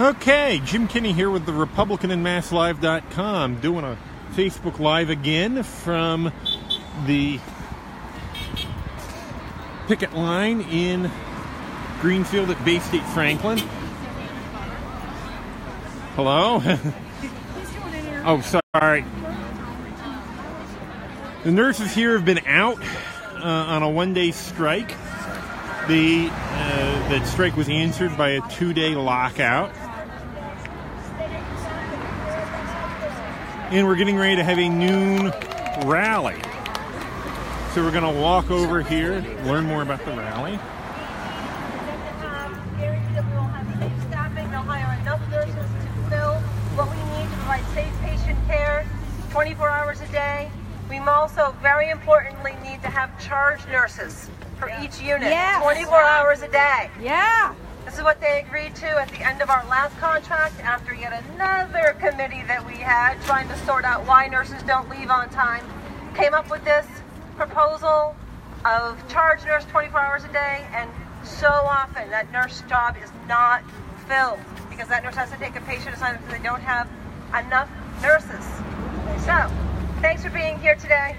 Okay, Jim Kinney here with the Republican and MassLive.com, doing a Facebook Live again from the picket line in Greenfield at Baystate Franklin. Hello? Oh, sorry. The nurses here have been out on a one-day strike. That strike was answered by a two-day lockout. And we're getting ready to have a noon rally. So we're going to walk over here, learn more about the rally. They'll hire enough nurses to fill what we need to provide safe patient care 24 hours a day. We also, very importantly, need to have charge nurses for each unit, 24 hours a day. Yeah. This is what they agreed to at the end of our last contract after yet another committee that we had trying to sort out why nurses don't leave on time. Came up with this proposal of charge nurse 24 hours a day, and so often that nurse job is not filled because that nurse has to take a patient assignment because they don't have enough nurses. So, thanks for being here today.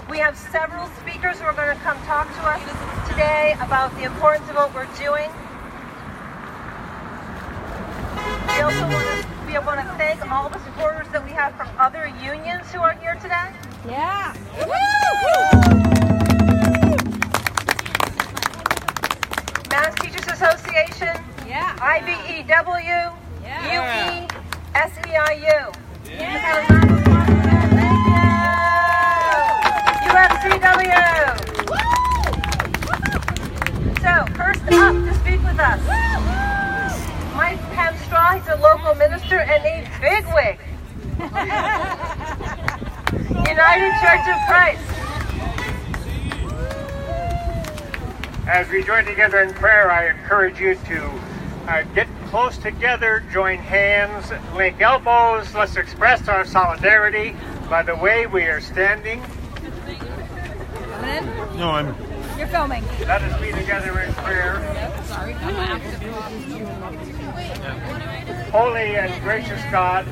We have several speakers who are going to come talk to us today about the importance of what we're doing. We want to thank all the supporters that we have from other unions who are here today. Yeah. Mass Teachers Association, IBEW, UE, SEIU. UFCW. So, first up to speak with us, Mike Hemstraw. He's a local minister and a bigwig. United Church of Christ. As we join together in prayer, I encourage you to get close together, join hands, link elbows. Let's express our solidarity by the way we are standing. No, You're filming. Let us be together in prayer. Sorry. Holy and gracious God,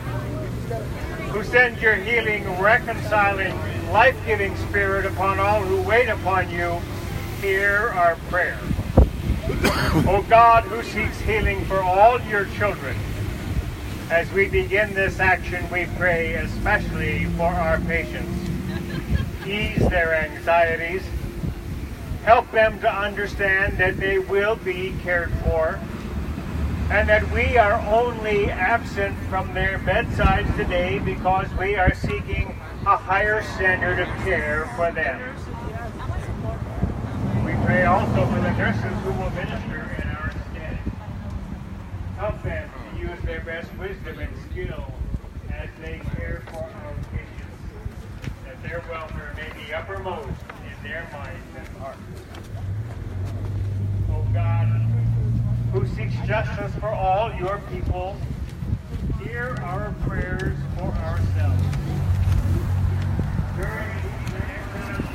who sends your healing, reconciling, life-giving spirit upon all who wait upon you, hear our prayer. O God, who seeks healing for all your children, as we begin this action, we pray especially for our patients. Ease their anxieties. Help them to understand that they will be cared for, and that we are only absent from their bedsides today because we are seeking a higher standard of care for them. We pray also for the nurses who will minister in our stead. Help them to use their best wisdom and skill as they care for our patients, that their welfare may be uppermost in their minds and hearts. O God, who seeks justice for all your people, hear our prayers for ourselves. During the Exodus,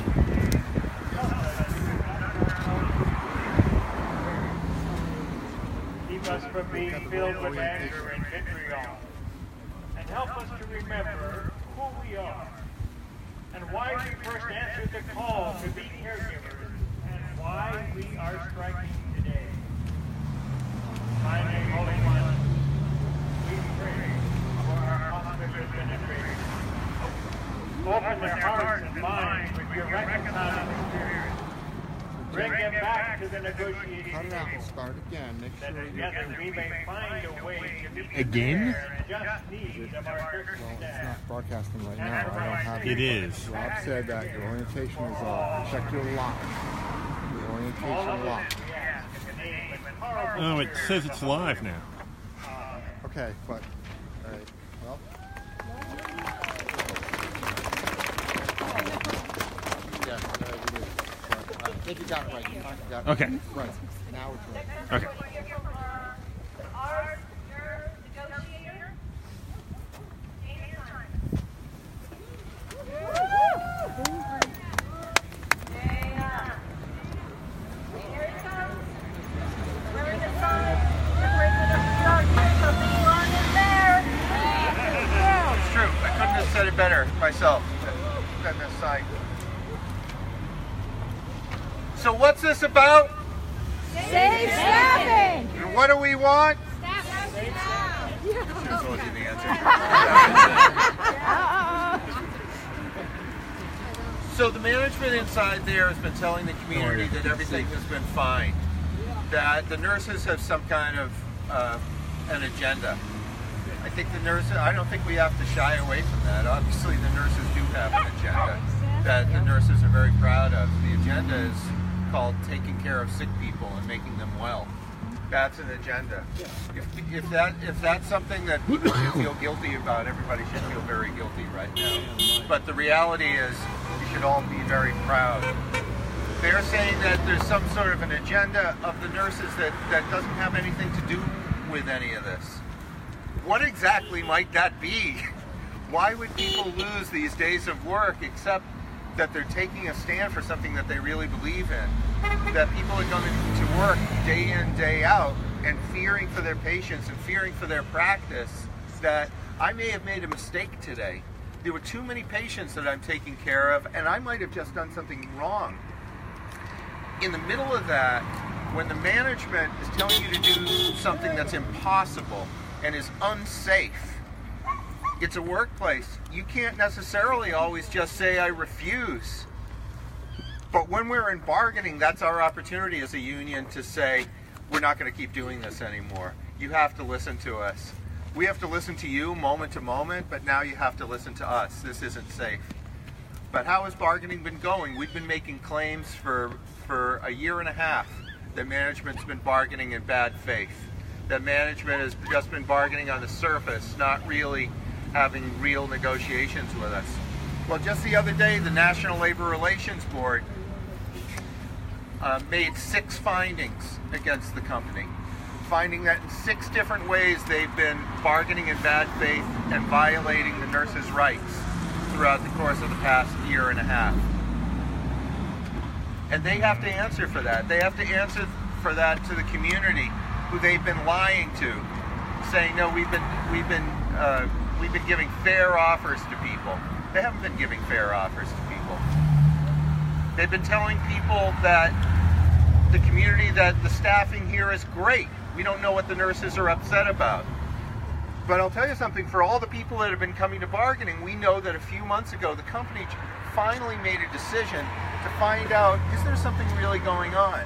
keep us from being filled with anger and vitriol, and help us to remember who we are and why we first answered the call to be caregivers and why we are striking today. My name, Holy One, we pray for our hospital administrators. Open their hearts and minds with your reconciling spirit. Bring them back to the negotiating table. Start again. Make That sure together we may find a way to meet Again? the fair and just needs of our Christian it's staff. not broadcasting right now. I don't have it is. Rob said that your orientation is off. Check your lock. Your orientation lock. Oh, it says it's live now. Okay, but all right. Well. Yeah, we did. I think you got it right. You got it Okay. right. Now it's right. Okay. Our negotiator, Here it comes. Wearing the sign, separated us it better myself than this side. So what's this about? Safe staffing! And what do we want? Safe staff! She told you the answer. So the management inside there has been telling the community that everything has been fine. That the nurses have some kind of an agenda. I think the nurses, I don't think we have to shy away from that. Obviously the nurses do have an agenda that the nurses are very proud of. The agenda is called taking care of sick people and making them well. That's an agenda. If that's something that people should feel guilty about, everybody should feel very guilty right now. But the reality is we should all be very proud. They're saying that there's some sort of an agenda of the nurses that doesn't have anything to do with any of this. What exactly might that be? Why would people lose these days of work except that they're taking a stand for something that they really believe in? That people are going to work day in, day out and fearing for their patients and fearing for their practice, that I may have made a mistake today. There were too many patients that I'm taking care of and I might have just done something wrong. In the middle of that, when the management is telling you to do something that's impossible and is unsafe, it's a workplace. You can't necessarily always just say, I refuse. But when we're in bargaining, that's our opportunity as a union to say, we're not going to keep doing this anymore. You have to listen to us. We have to listen to you moment to moment, but now you have to listen to us. This isn't safe. But how has bargaining been going? We've been making claims for a year and a half that management's been bargaining in bad faith. That management has just been bargaining on the surface, not really having real negotiations with us. Well, just the other day, the National Labor Relations Board made 6 findings against the company, finding that in 6 different ways they've been bargaining in bad faith and violating the nurses' rights throughout the course of the past year and a half. And they have to answer for that. They have to answer for that to the community who they've been lying to, saying, no, we've been giving fair offers to people. They haven't been giving fair offers to people. They've been telling people that the community, that the staffing here is great. We don't know what the nurses are upset about. But I'll tell you something, for all the people that have been coming to bargaining, we know that a few months ago the company finally made a decision to find out, is there something really going on?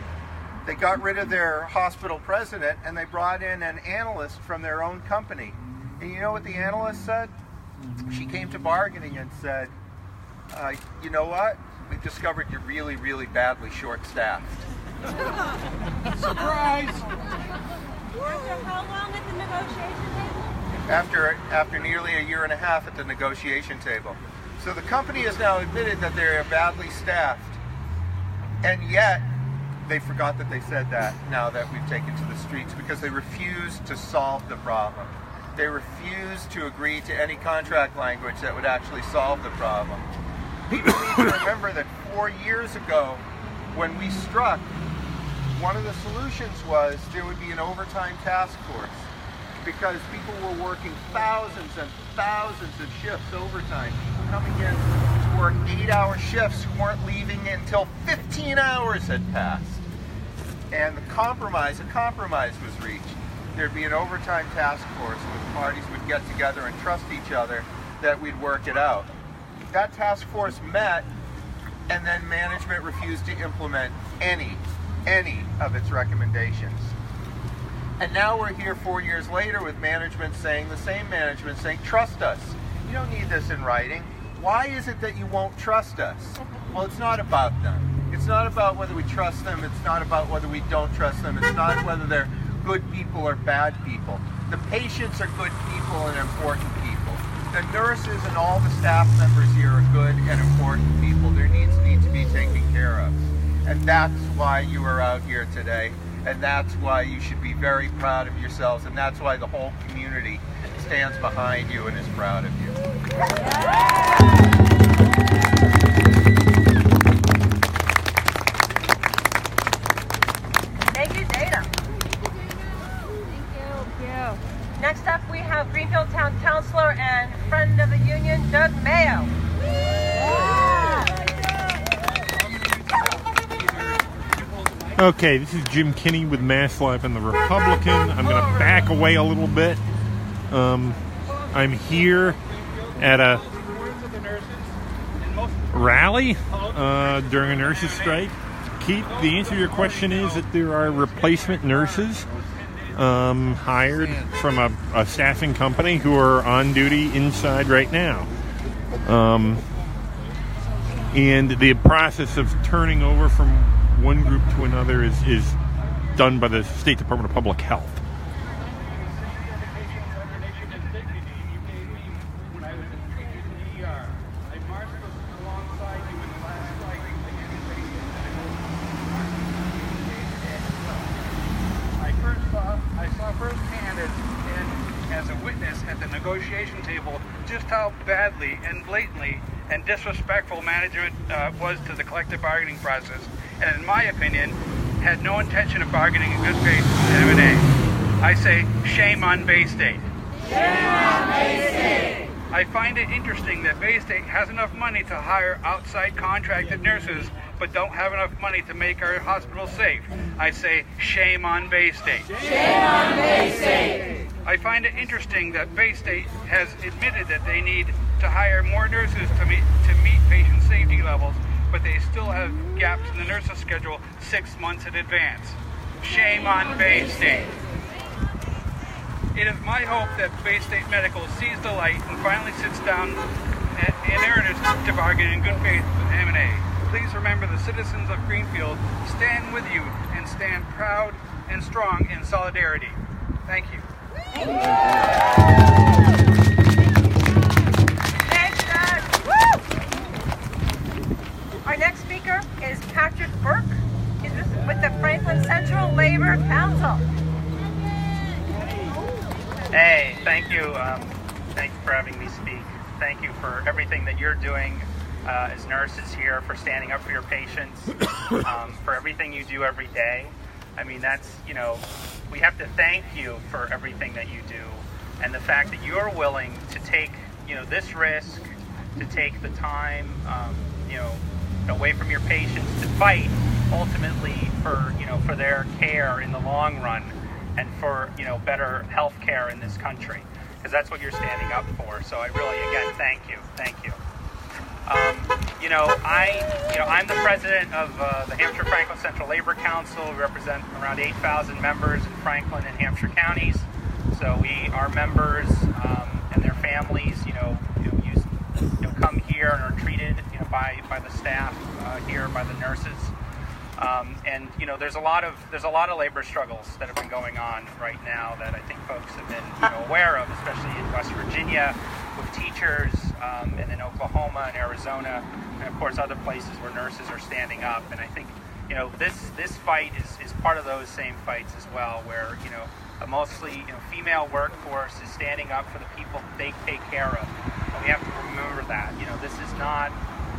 They got rid of their hospital president and they brought in an analyst from their own company. And you know what the analyst said? She came to bargaining and said, you know what? We've discovered you're really, really badly short-staffed. Surprise! After how long at the negotiation table? After nearly a year and a half at the negotiation table. So the company has now admitted that they're badly staffed, and yet they forgot that they said that now that we've taken to the streets, because they refuse to solve the problem. They refuse to agree to any contract language that would actually solve the problem. People need to remember that 4 years ago, when we struck, one of the solutions was there would be an overtime task force, because people were working thousands and thousands of shifts overtime, people coming in to work 8-hour shifts who weren't leaving until 15 hours had passed. And a compromise was reached. There'd be an overtime task force where the parties would get together and trust each other that we'd work it out. That task force met, and then management refused to implement any of its recommendations. And now we're here 4 years later with management saying, the same management saying, trust us. You don't need this in writing. Why is it that you won't trust us? Well, it's not about them. It's not about whether we trust them. It's not about whether we don't trust them. It's not whether they're good people or bad people. The patients are good people and important people. The nurses and all the staff members here are good and important people. Their needs need to be taken care of. And that's why you are out here today. And that's why you should be very proud of yourselves. And that's why the whole community stands behind you and is proud of you. Thank you, Dana. Next up, we have Greenfield Town Councilor and friend of the union, Doug Mayo. Okay, this is Jim Kinney with MassLive and the Republican. I'm going to back away a little bit. I'm here at a rally during a nurses' strike. Keith, the answer to your question is that there are replacement nurses hired from a staffing company who are on duty inside right now. And the process of turning over from one group to another is done by the State Department of Public Health. I saw firsthand as a witness at the negotiation table just how badly and blatantly and disrespectful management was to the collective bargaining process, and in my opinion, had no intention of bargaining in good faith with M&A. I say, shame on Baystate. Shame on Baystate! I find it interesting that Baystate has enough money to hire outside contracted nurses, but don't have enough money to make our hospitals safe. I say, shame on Baystate. Shame on Baystate! I find it interesting that Baystate has admitted that they need to hire more nurses to meet patient safety levels, but they still have gaps in the nurses' schedule 6 months in advance. Shame on Baystate. It is my hope that Baystate Medical sees the light and finally sits down in earnest to bargain in good faith with M&A. Please remember the citizens of Greenfield stand with you and stand proud and strong in solidarity. Thank you. Thanks, Doug. Woo! Our next speaker is Patrick Burke. He's with the Franklin Central Labor Council. Hey, thank you. Thank you for having me speak. Thank you for everything that you're doing as nurses here, for standing up for your patients, for everything you do every day. I mean, that's, we have to thank you for everything that you do, and the fact that you're willing to take, this risk, to take the time, away from your patients to fight ultimately for their care in the long run, and for, better health care in this country, because that's what you're standing up for. So I really, again, thank you. I'm the president of the Hampshire Franklin Central Labor Council. We represent around 8,000 members in Franklin and Hampshire counties. So our members and their families, come here and are treated, by the staff here, by the nurses. And there's a lot of labor struggles that have been going on right now that I think folks have been aware of, especially in West Virginia with teachers, and in Oklahoma and Arizona, and of course other places where nurses are standing up. And I think this fight is part of those same fights as well, where a mostly female workforce is standing up for the people they take care of. And we have to remember that this is not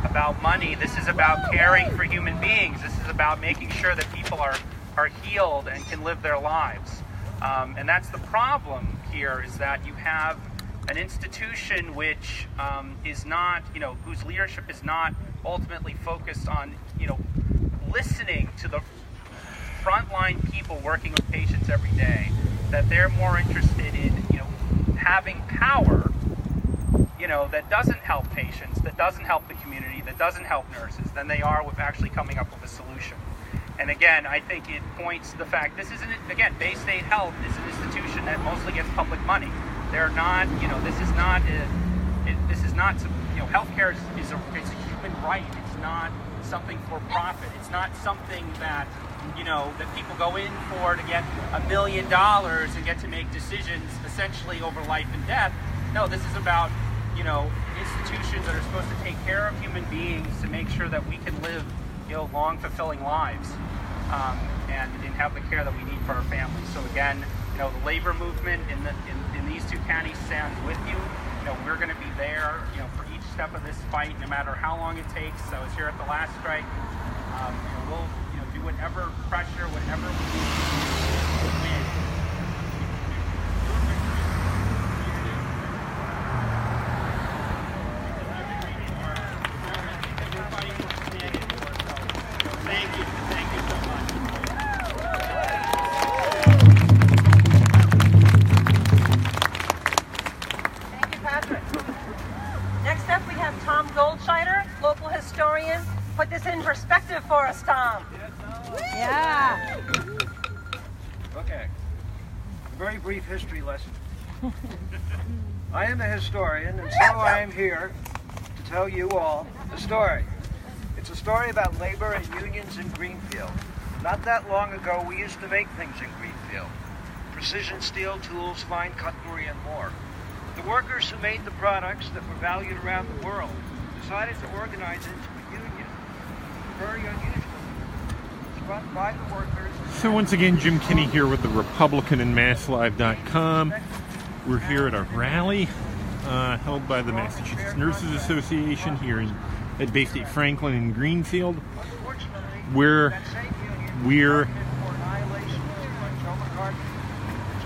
about money. This is about caring for human beings. This is about making sure that people are healed and can live their lives. And that's the problem here, is that you have an institution which is not, whose leadership is not ultimately focused on, listening to the frontline people working with patients every day. That they're more interested in, having power, that doesn't help patients, that doesn't help the community, that doesn't help nurses, than they are with actually coming up with a solution. And again, I think it points to the fact this isn't, again, Baystate Health is an institution that mostly gets public money. They're not, this is not, healthcare is a human right. It's not something for profit. It's not something that, that people go in for to get $1 million and get to make decisions essentially over life and death. No, this is about, institutions that are supposed to take care of human beings to make sure that we can live, long, fulfilling lives, and have the care that we need for our families. So again, the labor movement in these two counties stands with you. We're going to be there, for each step of this fight, no matter how long it takes. I was here at the last strike. We'll, do whatever pressure, whatever we need to win. very brief history lesson. I am a historian, and so I am here to tell you all a story. It's a story about labor and unions in Greenfield. Not that long ago, we used to make things in Greenfield. Precision steel tools, fine cutlery, and more. The workers who made the products that were valued around the world decided to organize into a union. Very unusual. It's run by the workers. So once again, Jim Kinney here with the Republican and MassLive.com. We're here at a rally held by the Massachusetts Nurses Association here at Baystate Franklin in Greenfield, where we're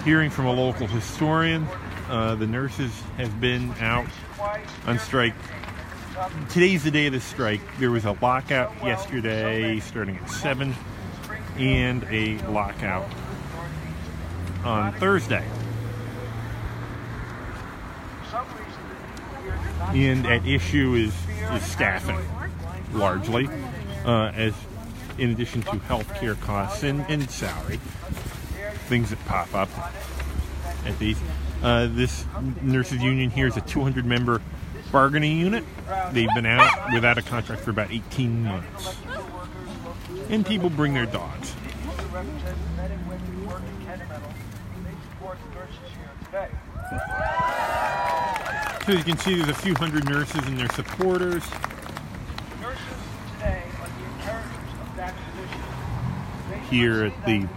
hearing from a local historian. The nurses have been out on strike. Today's the day of the strike. There was a lockout yesterday starting at 7 and a lockout on Thursday. And at issue is staffing, largely, as in addition to health care costs and salary, things that pop up at these. This nurses union here is a 200-member bargaining unit. They've been out without a contract for about 18 months. And people bring their dogs. So you can see there's a few hundred nurses and their supporters. Here at the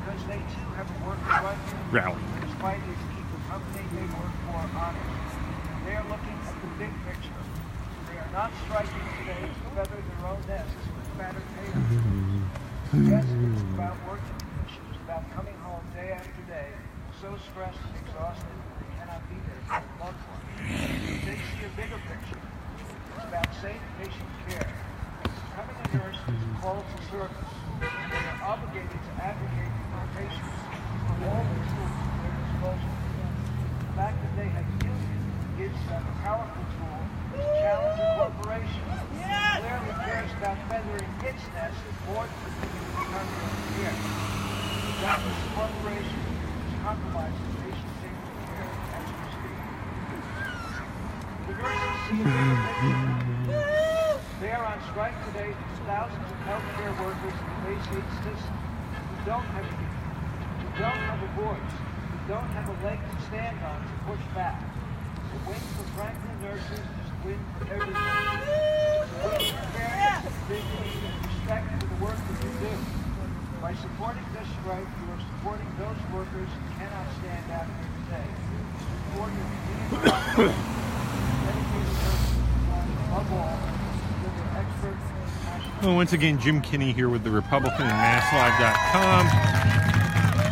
rally. They are looking at the big picture. They are not striking today to feather their own nests with fatter pay. Yes, it's about working conditions, about coming home day after day, so stressed and exhausted they cannot be there for their loved ones. They see a bigger picture. It's about safe patient care. Becoming a nurse is a call to service. They are obligated to advocate for patients for all the tools at their disposal. The fact that they have unions gives them a powerful tool to challenge a corporation who clearly cares about feathering its nest more than the permanent care. That this corporation is compromising patient safety care as we speak. The nurses see a bigger picture. They are on strike today because thousands of healthcare workers in the Baystate system who don't have a union, who don't have a voice, who don't have a leg to stand on to push back. The win for Franklin nurses is a win for everyone. It's a win for fairness, dignity, and respect for the work that you do. By supporting this strike, you are supporting those workers who cannot stand out here today. Support your community dedicated nurses above all. Well, once again, Jim Kinney here with the Republican and MassLive.com.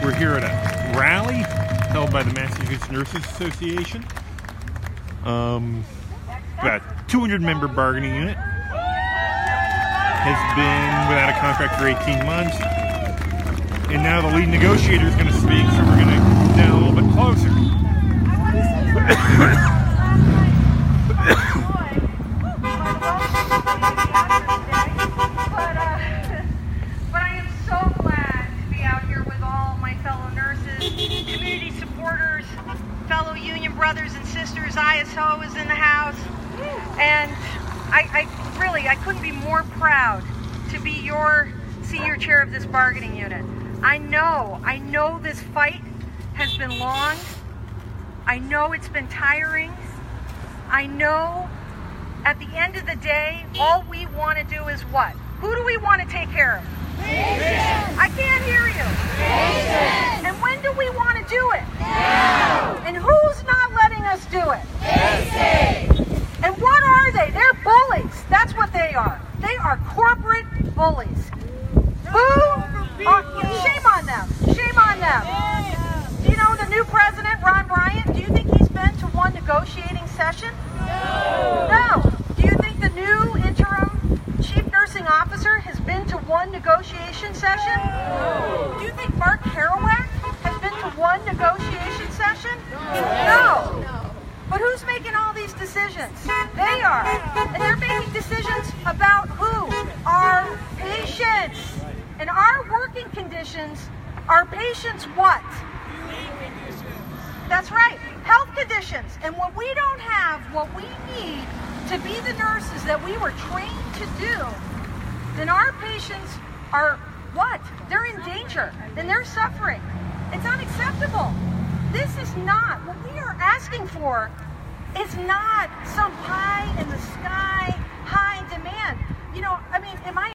We're here at a rally held by the Massachusetts Nurses Association. About 200-member bargaining unit. Has been without a contract for 18 months. And now the lead negotiator is going to speak, so we're going to move down a little bit closer. Fellow union brothers and sisters, ISO is in the house, and I couldn't be more proud to be your senior chair of this bargaining unit. I know this fight has been long. I know it's been tiring. I know at the end of the day, all we want to do is what? Who do we want to take care of? Patients. I can't hear you. Patients. And when do we want to do it? Now. And who's not letting us do it? Patients. And what are they? They're bullies. That's what they are. They are corporate bullies. Shame on them. Shame on them. Do you know the new president, Ron Bryant? Do you think he's been to one negotiating session? No. Do you think the new interim chief nursing officer has been to one negotiation session? No. Do you think Mark Kerouac has been to one negotiation session? No. But who's making all these decisions? They are. And they're making decisions about who? Our patients. And our working conditions, our patients what? That's right. Health conditions. And when we don't have what we need to be the nurses that we were trained to do, then our patients are what? They're in danger. Then they're suffering. It's unacceptable. This is not, what we are asking for is not some pie in the sky, high demand. You know, I mean, am I